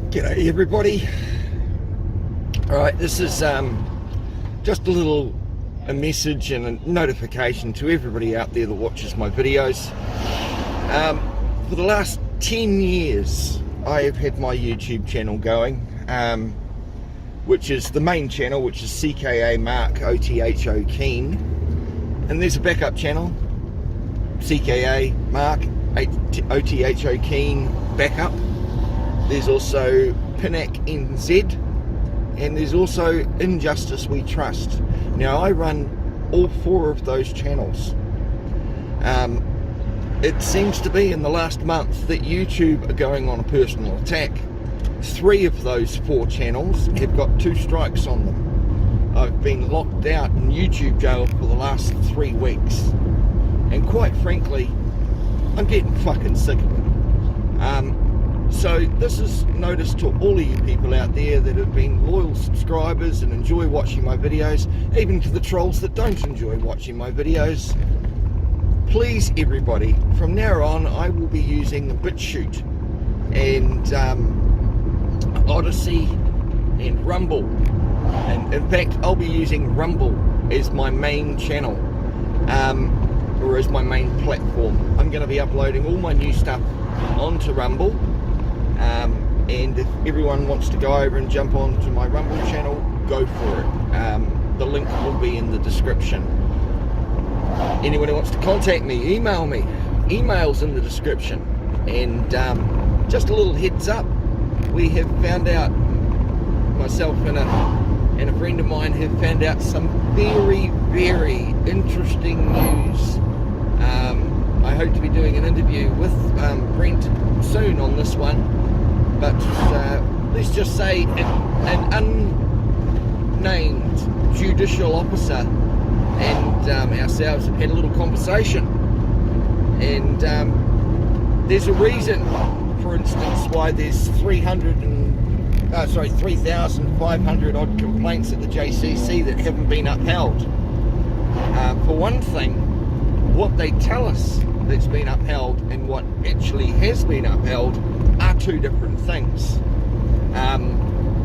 G'day everybody. Alright, this is just a message and a notification to everybody out there that watches my videos. For the last 10 years I have had my YouTube channel going, which is the main channel, which is CKA Mark OTHO Keen, and there's a backup channel, CKA Mark OTHO Keen Backup. There's also PINAC NZ, and there's also Injustice We Trust. Now I run all 4 of those channels. It seems to be in the last month that YouTube are going on a personal attack. 3 of those 4 channels have got 2 strikes on them. I've been locked out in YouTube jail for the last 3 weeks, and quite frankly I'm getting fucking sick of it. So this is notice to all of you people out there that have been loyal subscribers and enjoy watching my videos, even to the trolls that don't enjoy watching my videos. Please everybody, from now on I will be using BitChute and Odyssey and Rumble, and in fact I'll be using Rumble as my main channel, or as my main platform. I'm going to be uploading all my new stuff onto Rumble. And if everyone wants to go over and jump onto my Rumble channel, go for it. The link will be in the description. Anyone who wants to contact me, email me. Email's in the description. And just a little heads up, we have found out, myself and a friend of mine have found out some very, very interesting news. I hope to be doing an interview with Brent soon on this one. But let's just say an unnamed judicial officer and ourselves have had a little conversation, and there's a reason, for instance, why there's 3,500 odd complaints at the JCC that haven't been upheld. For one thing, what they tell us that's been upheld and what actually has been upheld are 2 different things.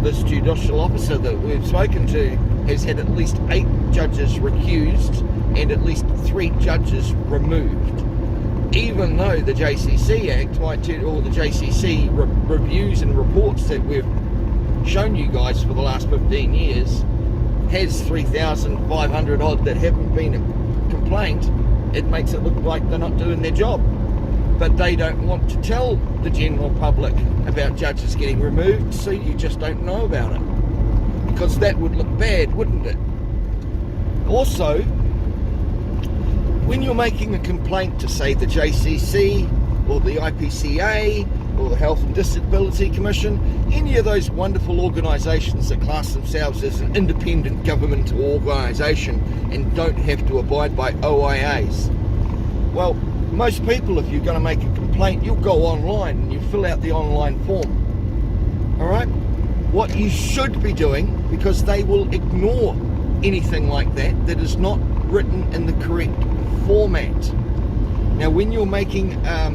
This judicial officer that we've spoken to has had at least 8 judges recused and at least 3 judges removed, even though the JCC Act, or the JCC reviews and reports that we've shown you guys for the last 15 years has 3,500 odd that haven't been complained. It makes it look like they're not doing their job. But they don't want to tell the general public about judges getting removed, so you just don't know about it. Because that would look bad, wouldn't it? Also, when you're making a complaint to, say, the JCC, or the IPCA, or the Health and Disability Commission, any of those wonderful organisations that class themselves as an independent government organisation and don't have to abide by OIAs. Well, most people, if you're going to make a complaint, you'll go online and you fill out the online form. Alright? What you should be doing, because they will ignore anything like that is not written in the correct format. Now, when you're making a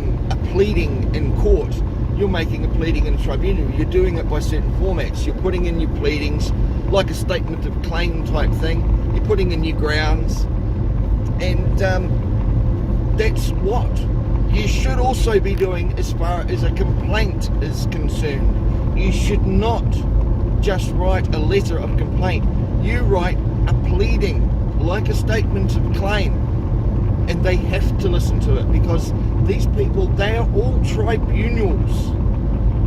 pleading in court, you're making a pleading in a tribunal, you're doing it by certain formats. You're putting in your pleadings, like a statement of claim type thing. You're putting in your grounds, and that's what you should also be doing as far as a complaint is concerned. You should not just write a letter of complaint. You write a pleading, like a statement of claim, and they have to listen to it, because these people, they are all tribunals.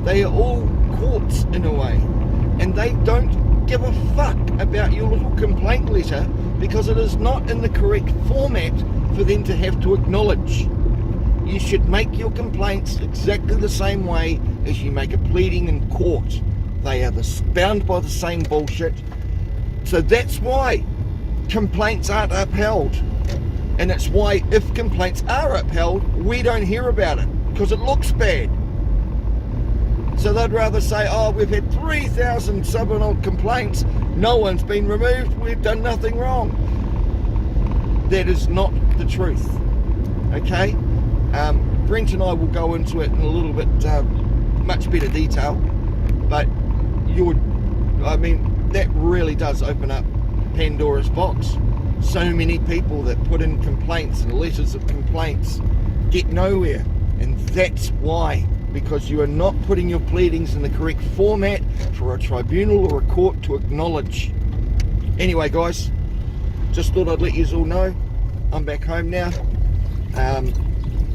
They are all courts in a way, and they don't give a fuck about your little complaint letter, because it is not in the correct format for them to have to acknowledge. You should make your complaints exactly the same way as you make a pleading in court. They are bound by the same bullshit. So that's why complaints aren't upheld. And it's why, if complaints are upheld, we don't hear about it, because it looks bad. So they'd rather say, oh, we've had 3,000 odd complaints, no one's been removed, we've done nothing wrong. That is not the truth. Okay? Brent and I will go into it in a little bit much better detail. But I mean, that really does open up Pandora's box. So many people that put in complaints and letters of complaints get nowhere, and that's why, because you are not putting your pleadings in the correct format for a tribunal or a court to acknowledge. Anyway guys, just thought I'd let you all know I'm back home now.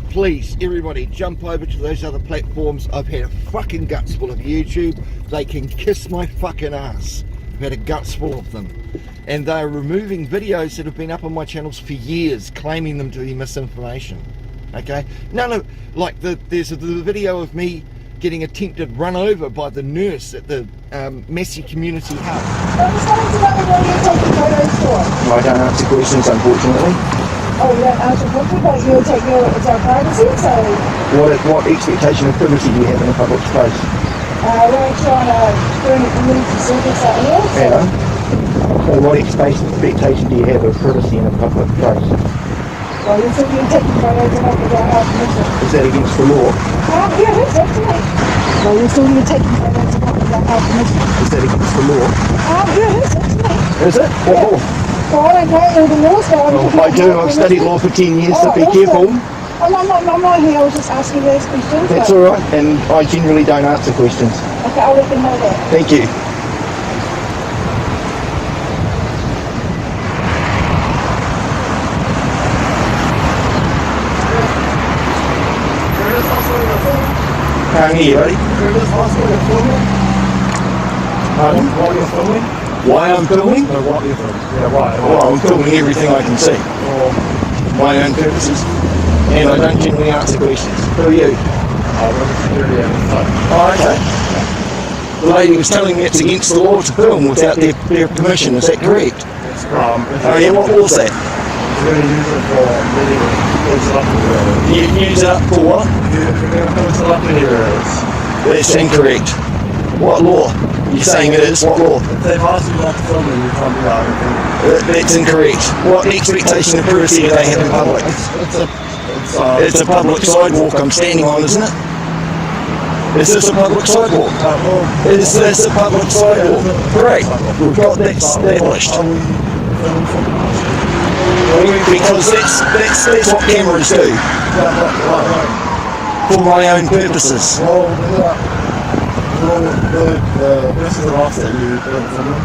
Please, everybody, jump over to those other platforms. I've had a fucking guts full of YouTube. They can kiss my fucking ass. I've had a guts full of them. And they're removing videos that have been up on my channels for years, claiming them to be misinformation. Okay? None of, like, there's the video of me getting attempted run over by the nurse at the Massey Community Hub. I just wanted to know where you're taking photos for. I don't answer questions, unfortunately. Oh, you don't answer questions, but you'll take it's our privacy, so... What expectation of privacy do you have in a public space? We're trying to bring it move the service out here, so... Yeah. So what expectation do you have of privacy in a public place? Well, you're still taking photos and not without our permission. Is that against the law? Yeah, it is, actually. Well, you're still taking photos and not without our permission. Is that against the law? Yeah, it is, actually. Is it? What law? Well, I don't know all the laws, so Well, I do. I've studied law for 10 years, so be careful. I'm not here. I was just asking those questions. That's all right, and I generally don't answer questions. Okay, I'll let them know that. Thank you. Can't hear you, buddy. Pardon? What you're filming? Why I'm filming? No, what you're filming. Yeah, why? Well, I'm filming everything I can see. My own purposes. And I don't generally answer questions. Who are you? Security and stuff. Oh, okay. The lady was telling me it's against the law to film without their permission, is that correct? It's Oh yeah, what law's that? You're going to use it for letting it up the You use it up for what? You're going to post it up in areas. That's incorrect. What law? You're saying it is? What law? If they've asked you not to film it, you can't do that. That's incorrect. What expectation of privacy do they have in public? It's a public sidewalk I'm standing on, isn't it? Is this a public sidewalk? Is this a public sidewalk? Great. We've got that established. Because that's what cameras do. For my own purposes. The person that asked that you don't film it.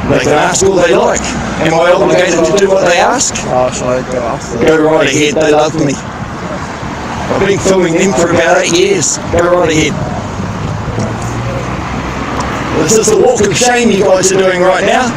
They can ask all they like. Am I obligated to do what they ask? Shall I go ask them? Go right ahead, they love me. I've been filming them for about 8 years. Go right ahead. This is the walk of shame you guys are doing right now.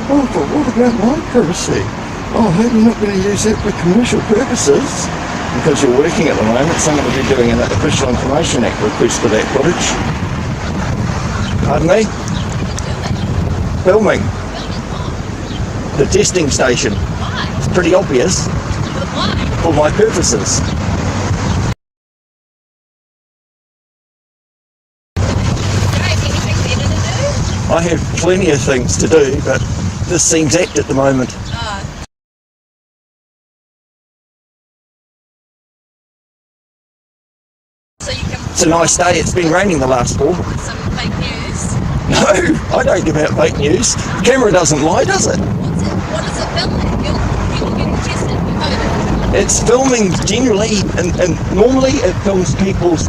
Oh, but what about my privacy? Oh, I hope you're not going to use that for commercial purposes. Because you're working at the moment, someone will be doing an Official Information Act request for that footage. Pardon me? Filming. the testing station. Why? It's pretty obvious But why? for my purposes. You don't have anything better to do? I have plenty of things to do, but this seems apt at the moment. So you can It's a nice day. It's been raining the last 4. put some fake news. No, I don't give out fake news. The camera doesn't lie, does it? What is it filming? People getting tested for COVID. It's filming generally, and normally it films people's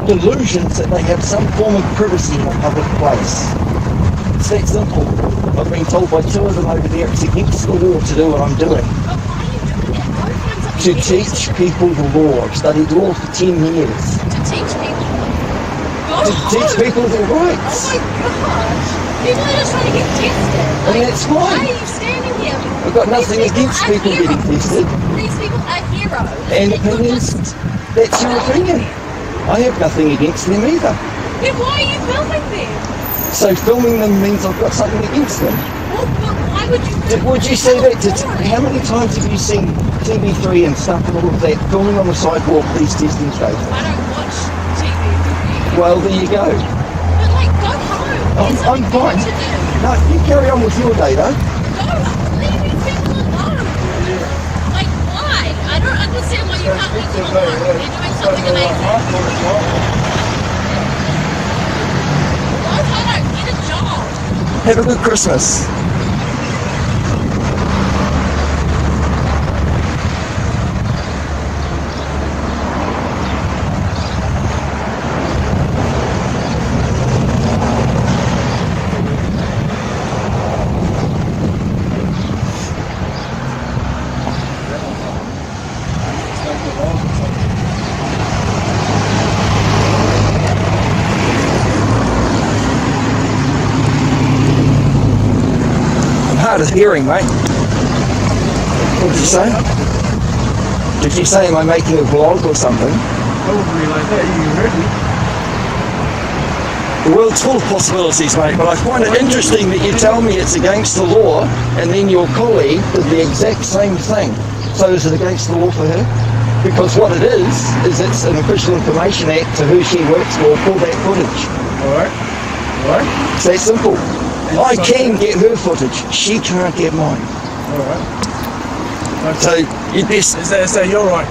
delusions that they have some form of privacy in a public place. It's that simple. I've been told by 2 of them over there it's against the law to do what I'm doing. But why are you doing that? Go find something To better teach do. people the law. I've studied law for 10 years. To teach people. To teach people their rights. Oh my gosh. People are just trying to get tested. And that's Why fine. are you standing here? I've got nothing These against are people getting heroes. tested. These people are heroes. And You're opinions, just- that's your opinion. I have nothing against them either. Then why are you filming them? So filming them means I've got something against them. Well, but why would you? Would you say that? How many times have you seen TV3 and stuff and all of that filming on the sidewalk, these testing stations? I don't watch TV. Well, there you go. But like, go home. I'm There's something fine. better to do. No, you carry on with your day though. Go, leave these people alone. Like, why? I don't understand why you can't leave them alone. They're doing something amazing. Go home, get a job. Have a good Christmas. Hard of hearing, mate. What did you say? Did you say, am I making a vlog or something? Probably like that, you heard me. The world's full of possibilities, mate, but I find it interesting that you tell me it's against the law and then your colleague did the exact same thing. So is it against the law for her? Because what it is it's an Official Information Act to who she works for that footage. Alright? Alright? It's that simple. I can get her footage, she can't get mine. Alright. So you best, Is that you're right?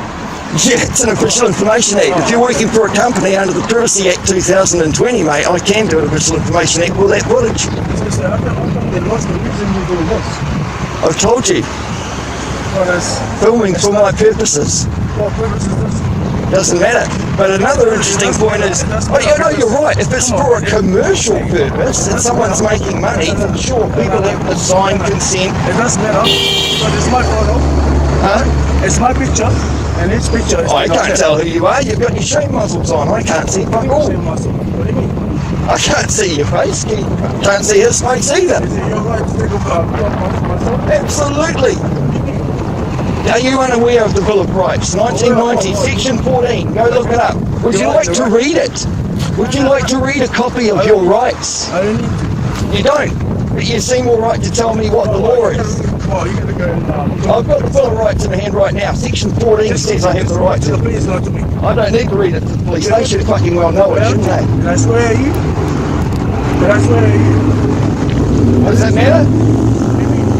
yeah, it's an Official Information Act. If you're working for a company under the Privacy Act 2020, mate, I can do an Official Information Act with that footage. So how come they lost the reason you do this? I've told you, Because filming for my purposes. what purpose is this? Doesn't matter. But another interesting point is, oh, you know, you're right. If it's for a commercial purpose and someone's making money, then sure, people have to sign consent. It doesn't matter, but it's my photo, Huh? it's my picture, and each picture is I can't tell who you are. You've got your shame muzzles on. I can't see fuck all. What do you mean? I can't see your face. Can't see his face either. Is it your right to take a myself? Absolutely. Are you unaware of the Bill of Rights? 1990, Section 14. Go look it up. Would you like to read it? Would you like to read a copy of your rights? I don't need to. You don't. But you seem all right to tell me what the law is. Well, you gotta go and I've got the Bill of Rights in my hand right now. Section 14 says I have the right to the to. police, not to me. I don't need to read it to the police. They should fucking well know it, shouldn't they? Can I swear at you? Can I swear at you? Does it matter?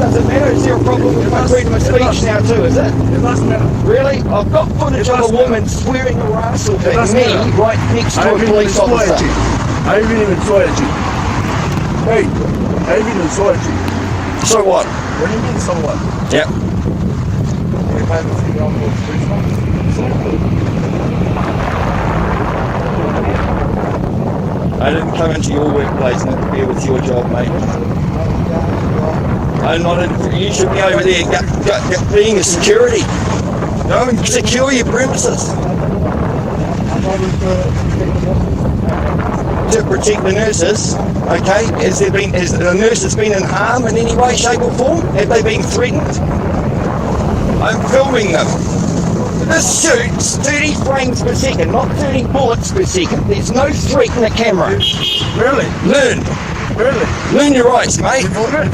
Does it matter? Is there a problem with my freedom of speech now too, is it? It doesn't matter. Really? I've got footage of a woman swearing her ass off at doesn't me matter. right next to I a haven't even police swear officer. at you. I haven't even swear at you. Hey, I haven't even swear at you. So what? What do you mean, so what? Yep. If I haven't seen you on the I didn't come into your workplace and interfere with your job, mate. I'm not in, you should be over there being a security. Go and secure your premises. To protect the nurses, okay? Has the nurses been in harm in any way, shape or form? Have they been threatened? I'm filming them. This shoots 30 frames per second, not 30 bullets per second. There's no threat in the camera. Really? Learn. Really? Learn your rights, mate. Before that?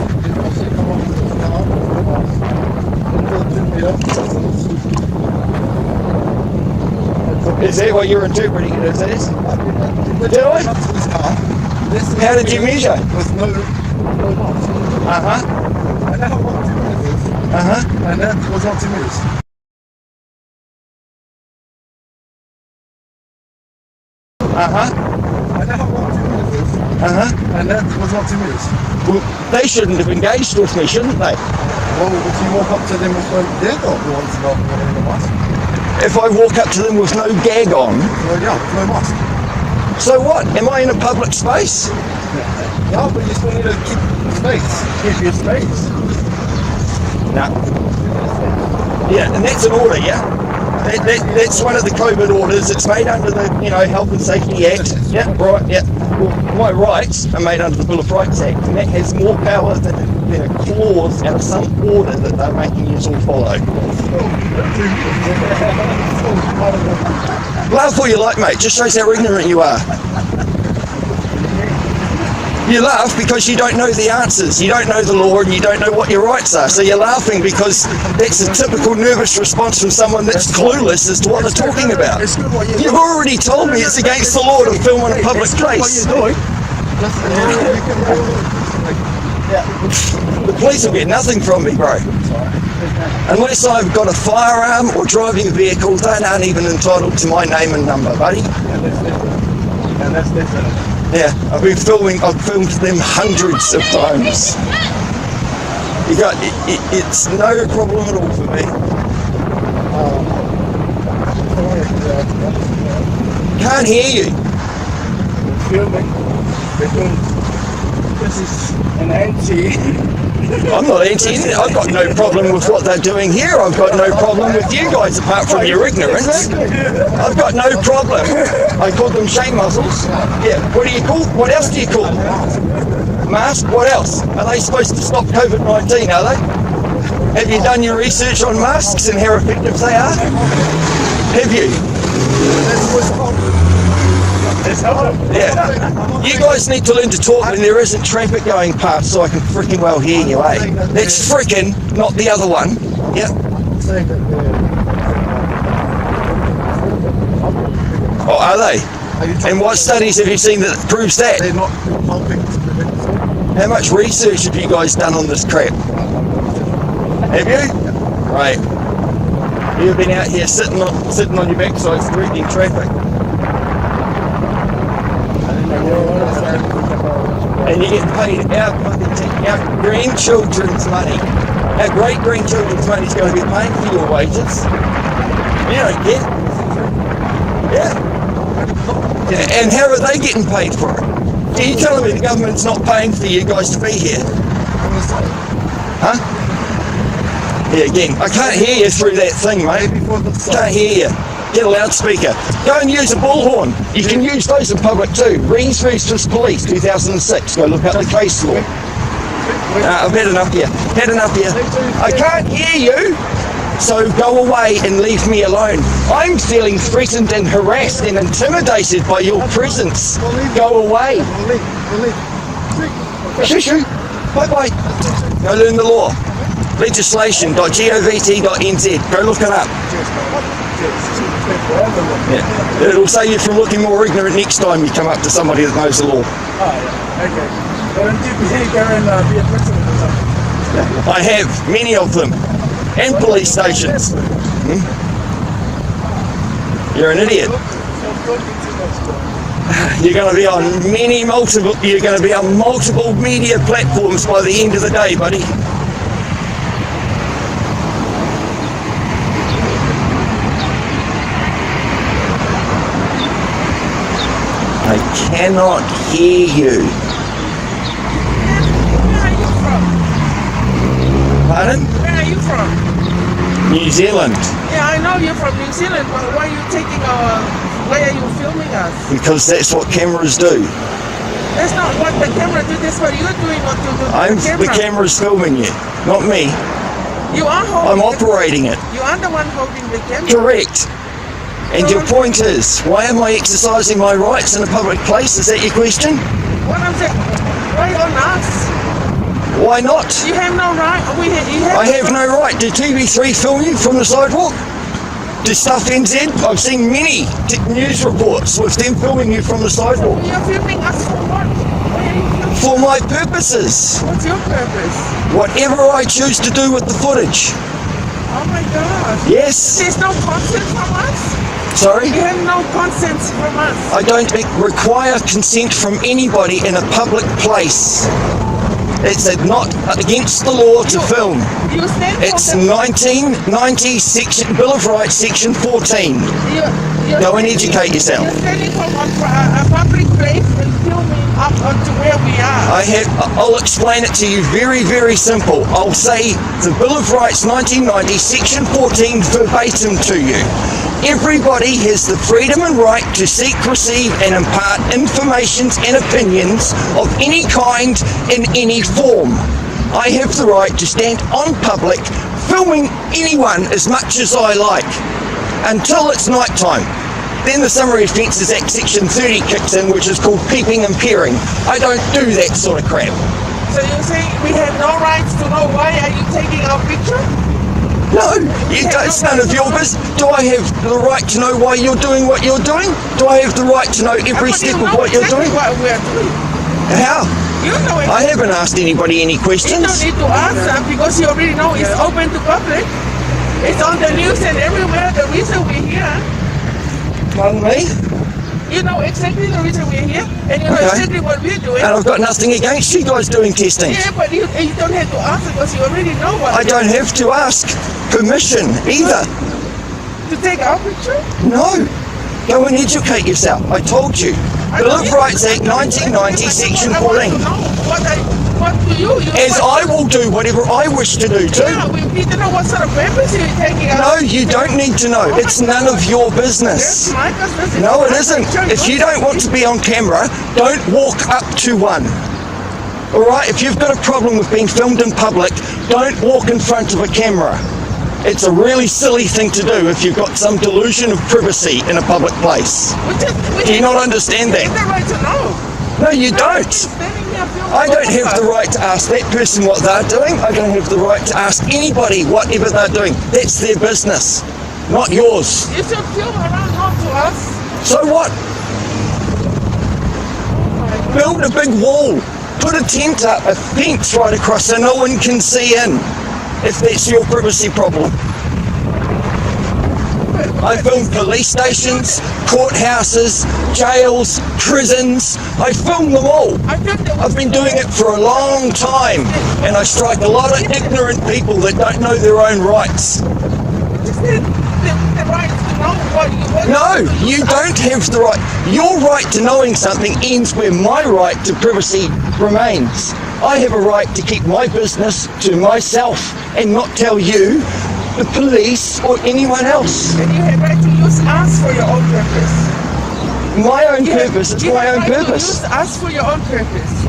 Is that what you're interpreting it as? Did I? How did you measure? With no mask. Uh-huh. And that was 2 meters. Uh-huh. And that was not 2 meters. Uh-huh. And that was 2 meters. Uh-huh. And that was not 2 meters. Well, they shouldn't have engaged with me, shouldn't they? Well, if you walk up to them with no gag on, you want to know wearing the mask? If I walk up to them with no gag on, Well, yeah, with no mask. so what? Am I in a public space? Yeah, but you still need to keep space. Keep your space. No. Yeah, and that's an order, yeah? That's one of the COVID orders. It's made under the, Health and Safety Act. Yeah, right, yeah. Well, my rights are made under the Bill of Rights Act, and that has more power than a clause out of some order that they're making you all follow. Laugh all you like, mate. Just shows how ignorant you are. You laugh because you don't know the answers. You don't know the law and you don't know what your rights are. So you're laughing because that's a typical nervous response from someone that's clueless as to what they're talking about. You've already told me it's against the law to film in a public place. The police will get nothing from me, bro. Unless I've got a firearm or driving a vehicle, they aren't even entitled to my name and number, buddy. And that's definitely. Yeah, I've filmed them hundreds of times. It's no problem at all for me. Can't hear you. Filming because this is an anti. I'm not anti-anything. I've got no problem with what they're doing here. I've got no problem with you guys apart from your ignorance. I've got no problem. I call them shame muzzles. Yeah, what else do you call them? Mask? What else? Are they supposed to stop COVID-19, are they? Have you done your research on masks and how effective they are? Have you? Yeah. You guys need to learn to talk when there isn't traffic going past so I can freaking well hear you, eh? That's freaking, not the other one. Yep. Oh, are they? And what studies have you seen that proves that? They're not helping to prevent this. How much research have you guys done on this crap? Have you? Right. You've been out here sitting on your backside directing traffic. And you get paid our grandchildren's money. Our great-grandchildren's money is going to be paying for your wages. You don't get it. Yeah. And how are they getting paid for it? Are you telling me the government's not paying for you guys to be here? Huh? Yeah, again, I can't hear you through that thing, mate. Can't hear you. Get a loudspeaker. Go and use a bullhorn. You can use those in public too. Rees versus Police, 2006. Go look up the case law. I've had enough here. I can't hear you. So go away and leave me alone. I'm feeling threatened and harassed and intimidated by your presence. Go away. Shoo. Bye-bye. Go learn the law. Legislation.govt.nz. Go look it up. Yeah. It'll save you from looking more ignorant next time you come up to somebody that knows the law. Okay. Don't you go and be a president or something? I have, many of them. And police stations. You're an idiot. You're going to be on multiple media platforms by the end of the day, buddy. I cannot hear you. Pardon? Where are you from? New Zealand. Yeah, I know you're from New Zealand, but why are you filming us? Because that's what cameras do. That's not what the camera do, that's what you're doing what you do. The camera's filming you, not me. You are holding I'm operating it. You are the one holding the camera. Correct. And your point is, why am I exercising my rights in a public place? Is that your question? What I'm saying, why on us? Why not? You have no right. I have no right. Did TV3 film you from the sidewalk? Did Stuff NZ? I've seen many news reports with them filming you from the sidewalk. You're filming us for what? Why are you filming? For my purposes. What's your purpose? Whatever I choose to do with the footage. Oh my God. Yes. There's no consent from us? Sorry? You have no consent from us. I don't require consent from anybody in a public place. It's not against the law to film. You stand It's for the, 1990 section, Bill of Rights, section 14. you're Go and educate yourself. You're standing from a public place and filming up onto where we are. I'll explain it to you very, very simple. I'll say the Bill of Rights 1990 section 14 verbatim to you. Everybody has the freedom and right to seek, receive and impart informations and opinions of any kind in any form. I have the right to stand on public filming anyone as much as I like until it's night time. Then the Summary Offences Act section 30 kicks in, which is called peeping and peering. I don't do that sort of crap. So you're saying we have no rights to know why are you taking our picture? No, it's none of your business. Do I have the right to know why you're doing what you're doing? Do I have the right to know every But step you of know what you're exactly doing? What we're doing. How? You know it. I haven't asked anybody any You questions. don't need to answer because you already know it's open to public. It's on the news and everywhere. The reason we're here, Pardon me? you know exactly the reason we're here, and you know Okay. exactly what we're doing. And I've got nothing against you guys doing testing. Yeah, but you don't have to answer because you already know what. I don't have to ask permission either. To take our picture. No. Go and educate yourself. I told you. Bill of Rights Act 1990, section 14. What do you? As I will do whatever I wish to do too. Yeah, we need to know what sort of purpose you're taking out. No, you don't need to know. It's none of your business. No, it isn't. If you don't want to be on camera, don't walk up to one. Alright, if you've got a problem with being filmed in public, don't walk in front of a camera. It's a really silly thing to do if you've got some delusion of privacy in a public place. Do you not understand We have that? the right to know. No, you don't. I don't have the right to ask that person what they're doing. I don't have the right to ask anybody whatever they're doing. That's their business, not yours. You should film around, not to us. So what? Build a big wall. Put a tent up, a fence right across so no one can see in. If that's your privacy problem. I film police stations, courthouses, jails, prisons. I film them all. I've been doing it for a long time, and I strike a lot of ignorant people that don't know their own rights. The right to know what you No, you don't have the right. Your right to knowing something ends where my right to privacy remains. I have a right to keep my business to myself and not tell you, the police, or anyone else. And you have right to use us for your own purpose. My own purpose, it's my own purpose. Use us for your own purpose.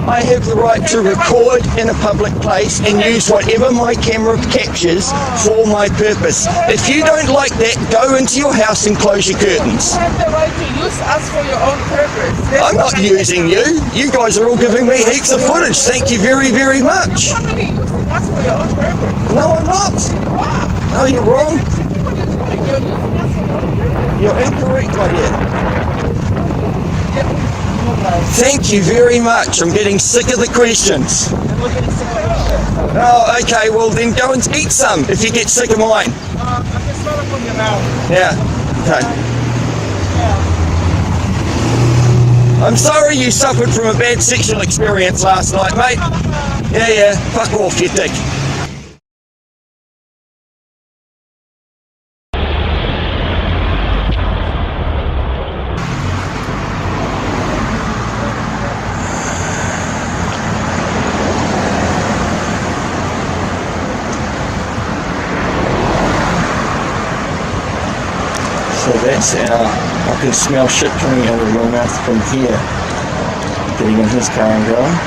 I have the right to record in a public place and use whatever my camera captures for my purpose. If you don't like that, go into your house and close your curtains. You have the right to use us for your own purpose. That's I'm not what I using you. You guys are all giving me heaps of footage. Thank you very, very much. You're probably using us for your own purpose. No, I'm not. Wow. No, you're wrong. What you're doing, you're using us for your own purpose. You're incorrect, my dear. Thank you very much. I'm getting sick of the questions. Oh, okay. Well, then go and eat some if you get sick of mine. I can smell it from your mouth. Yeah. Okay. I'm sorry you suffered from a bad sexual experience last night, mate. Yeah. Fuck off, you dick. So that's I can smell shit coming out of your mouth from here. Getting in his car and going.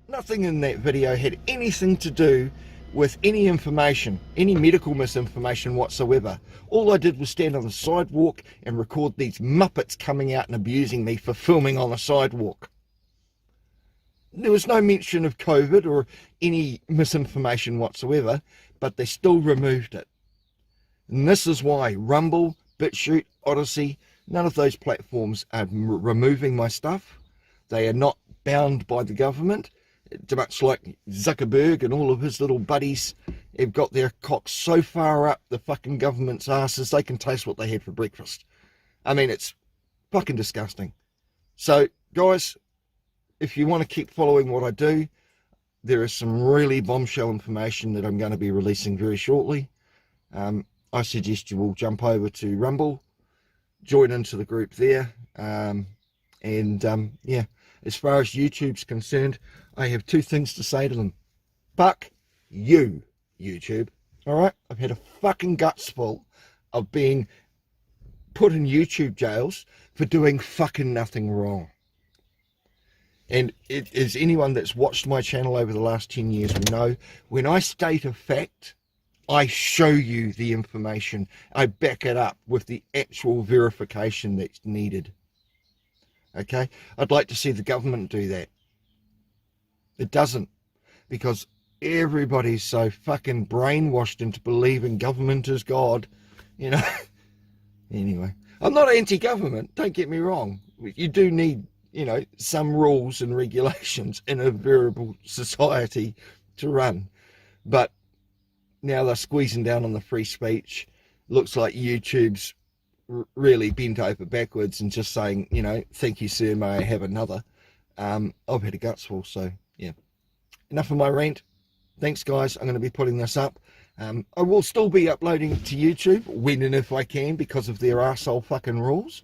Nothing in that video had anything to do with any information, any medical misinformation whatsoever. All I did was stand on the sidewalk and record these muppets coming out and abusing me for filming on the sidewalk. There was no mention of COVID or any misinformation whatsoever, but they still removed it. And this is why Rumble, BitChute, Odyssey, none of those platforms are removing my stuff. They are not bound by the government. Much like Zuckerberg and all of his little buddies have got their cocks so far up the fucking government's asses they can taste what they had for breakfast. I mean, it's fucking disgusting. So, guys, if you want to keep following what I do, there is some really bombshell information that I'm going to be releasing very shortly. I suggest you all jump over to Rumble, join into the group there, yeah, as far as YouTube's concerned, I have two things to say to them. Fuck you, YouTube. Alright? I've had a fucking guts full of being put in YouTube jails for doing fucking nothing wrong. And it is anyone that's watched my channel over the last 10 years will know, when I state a fact, I show you the information. I back it up with the actual verification that's needed. Okay? I'd like to see the government do that. It doesn't, because everybody's so fucking brainwashed into believing government is God, you know. Anyway, I'm not anti-government, don't get me wrong. You do need, you know, some rules and regulations in a variable society to run. But now they're squeezing down on the free speech. Looks like YouTube's really bent over backwards and just saying, you know, thank you sir, may I have another. I've had a guts full, so yeah, enough of my rant. Thanks guys, I'm going to be putting this up. I will still be uploading it to YouTube when and if I can, because of their arsehole fucking rules,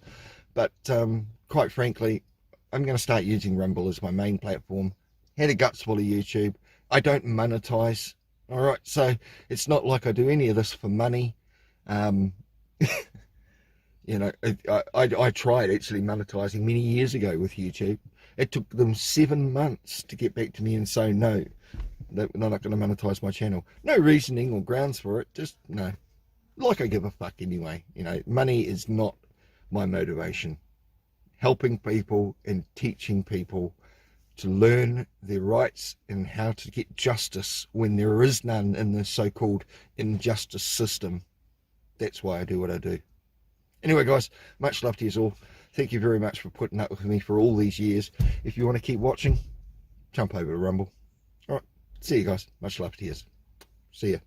but quite frankly, I'm going to start using Rumble as my main platform. Had a guts full of YouTube. I don't monetize, alright, so it's not like I do any of this for money. You know, I tried actually monetizing many years ago with YouTube. It took them 7 months to get back to me and say no, they're not going to monetize my channel. No reasoning or grounds for it, just no. Like I give a fuck anyway. You know, money is not my motivation. Helping people and teaching people to learn their rights and how to get justice when there is none in the so-called injustice system. That's why I do what I do. Anyway guys, much love to you all. Thank you very much for putting up with me for all these years. If you want to keep watching, jump over to Rumble. Alright, see you guys. Much love to you. See ya.